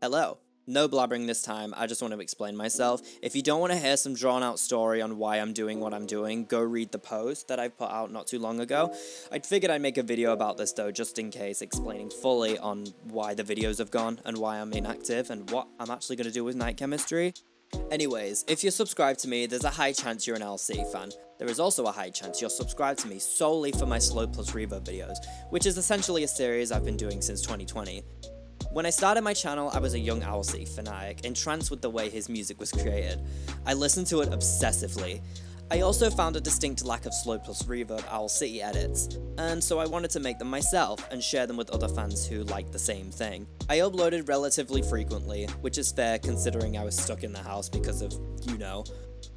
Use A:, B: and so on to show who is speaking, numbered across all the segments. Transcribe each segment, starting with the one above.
A: Hello. No blabbering this time, I just want to explain myself. If you don't want to hear some drawn out story on why I'm doing what I'm doing, go read the post that I put out not too long ago. I figured I'd make a video about this though, just in case, explaining fully on why the videos have gone and why I'm inactive and what I'm actually going to do with night chemistry. Anyways, if you're subscribed to me, there's a high chance you're an LC fan. There is also a high chance you're subscribed to me solely for my slow plus reverb videos, which is essentially a series I've been doing since 2020. When I started my channel, I was a young Owlsy fanatic, entranced with the way his music was created. I listened to it obsessively. I also found a distinct lack of slow plus reverb Owl City edits, and so I wanted to make them myself and share them with other fans who liked the same thing. I uploaded relatively frequently, which is fair considering I was stuck in the house because of, you know.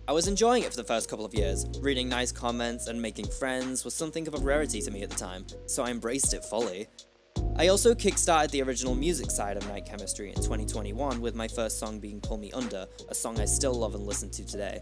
A: I was enjoying it for the first couple of years. Reading nice comments and making friends was something of a rarity to me at the time, so I embraced it fully. I also kickstarted the original music side of Night Chemistry in 2021 with my first song being Pull Me Under, a song I still love and listen to today.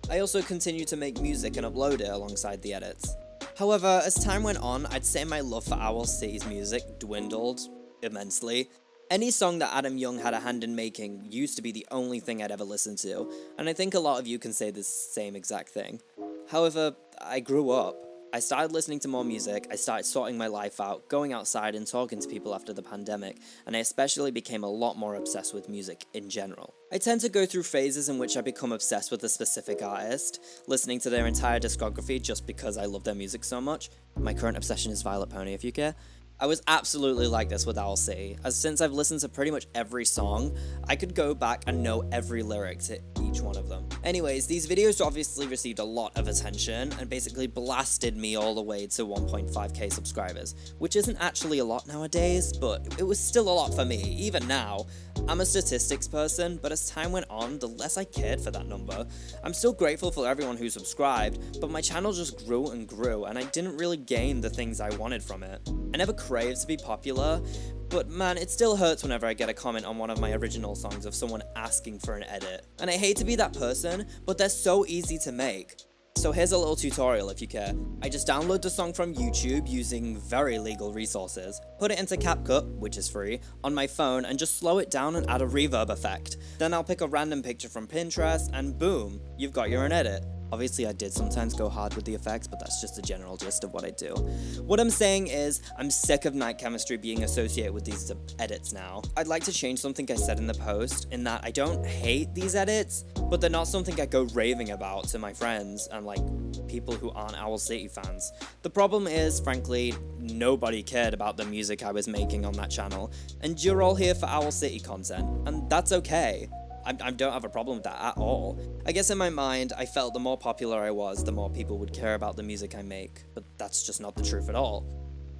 A: I also continued to make music and upload it alongside the edits. However, as time went on, I'd say my love for Owl City's music dwindled immensely. Any song that Adam Young had a hand in making used to be the only thing I'd ever listened to, and I think a lot of you can say the same exact thing. However, I grew up. I started listening to more music, I started sorting my life out, going outside and talking to people after the pandemic, and I especially became a lot more obsessed with music in general. I tend to go through phases in which I become obsessed with a specific artist, listening to their entire discography just because I love their music so much. My current obsession is Violet Pony, if you care. I was absolutely like this with Owl City, as since I've listened to pretty much every song, I could go back and know every lyric to each one of them. Anyways, these videos obviously received a lot of attention and basically blasted me all the way to 1.5k subscribers, which isn't actually a lot nowadays, but it was still a lot for me, even now. I'm a statistics person, but as time went on, the less I cared for that number. I'm still grateful for everyone who subscribed, but my channel just grew and grew, and I didn't really gain the things I wanted from it. I never craved to be popular, but man, it still hurts whenever I get a comment on one of my original songs of someone asking for an edit. And I hate to be that person, but they're so easy to make. So here's a little tutorial if you care. I just download the song from YouTube using very legal resources, put it into CapCut, which is free, on my phone and just slow it down and add a reverb effect. Then I'll pick a random picture from Pinterest and boom, you've got your own edit. Obviously I did sometimes go hard with the effects, but that's just the general gist of what I do. What I'm saying is, I'm sick of night chemistry being associated with these edits now. I'd like to change something I said in the post, in that I don't hate these edits, but they're not something I go raving about to my friends and like people who aren't Owl City fans. The problem is, frankly, nobody cared about the music I was making on that channel, and you're all here for Owl City content, and that's okay. I don't have a problem with that at all. I guess in my mind, I felt the more popular I was, the more people would care about the music I make, but that's just not the truth at all.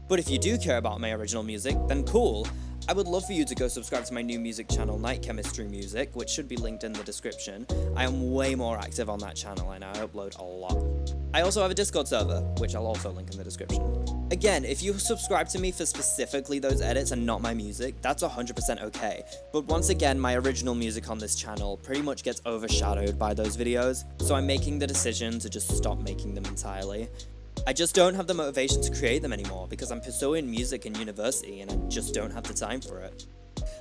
A: But if you do care about my original music, then cool. I would love for you to go subscribe to my new music channel, Night Chemistry Music, which should be linked in the description. I am way more active on that channel and I upload a lot. I also have a Discord server, which I'll also link in the description. Again, if you subscribe to me for specifically those edits and not my music, that's 100% okay. But once again, my original music on this channel pretty much gets overshadowed by those videos, so I'm making the decision to just stop making them entirely. I just don't have the motivation to create them anymore because I'm pursuing music in university and I just don't have the time for it.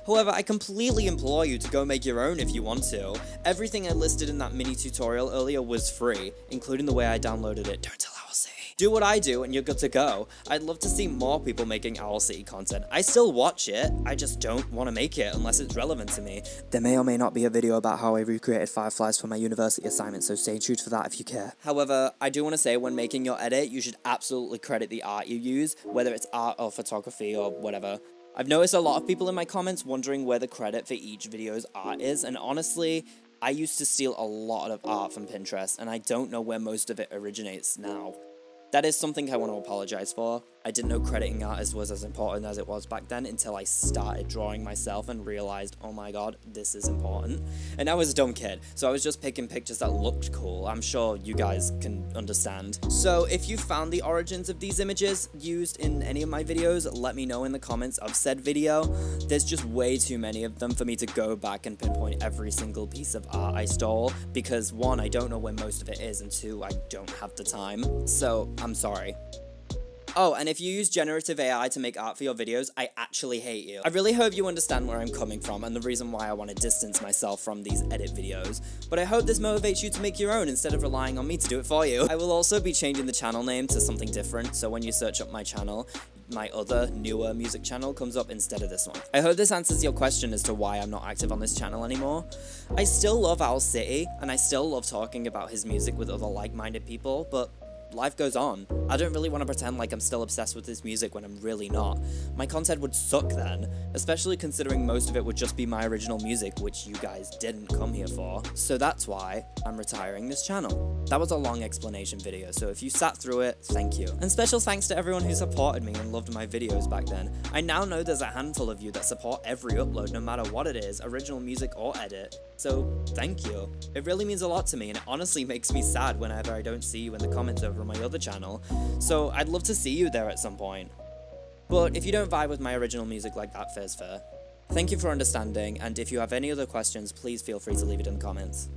A: However, I completely implore you to go make your own if you want to. Everything I listed in that mini tutorial earlier was free, including the way I downloaded it. Don't tell Owl City. Do what I do and you're good to go. I'd love to see more people making Owl City content. I still watch it, I just don't want to make it unless it's relevant to me. There may or may not be a video about how I recreated fireflies for my university assignment, so stay tuned for that if you care. However, I do want to say when making your edit, you should absolutely credit the art you use, whether it's art or photography or whatever. I've noticed a lot of people in my comments wondering where the credit for each video's art is, and honestly, I used to steal a lot of art from Pinterest, and I don't know where most of it originates now. That is something I want to apologize for. I didn't know crediting artists was as important as it was back then until I started drawing myself and realized, oh my god, this is important. And I was a dumb kid, so I was just picking pictures that looked cool. I'm sure you guys can understand. So if you found the origins of these images used in any of my videos, let me know in the comments of said video. There's just way too many of them for me to go back and pinpoint every single piece of art I stole, because one, I don't know where most of it is, and two, I don't have the time. So I'm sorry. Oh, and if you use generative AI to make art for your videos, I actually hate you. I really hope you understand where I'm coming from and the reason why I want to distance myself from these edit videos, but I hope this motivates you to make your own instead of relying on me to do it for you. I will also be changing the channel name to something different, so when you search up my channel, my other, newer music channel comes up instead of this one. I hope this answers your question as to why I'm not active on this channel anymore. I still love Owl City, and I still love talking about his music with other like-minded people, but life goes on. I don't really want to pretend like I'm still obsessed with his music when I'm really not. My content would suck then, especially considering most of it would just be my original music, which you guys didn't come here for. So that's why I'm retiring this channel. That was a long explanation video, so if you sat through it, thank you. And special thanks to everyone who supported me and loved my videos back then. I now know there's a handful of you that support every upload no matter what it is, original music or edit. So thank you. It really means a lot to me, and it honestly makes me sad whenever I don't see you in the comments over on my other channel, so I'd love to see you there at some point. But if you don't vibe with my original music like that, fair's fair. Thank you for understanding, and if you have any other questions, please feel free to leave it in the comments.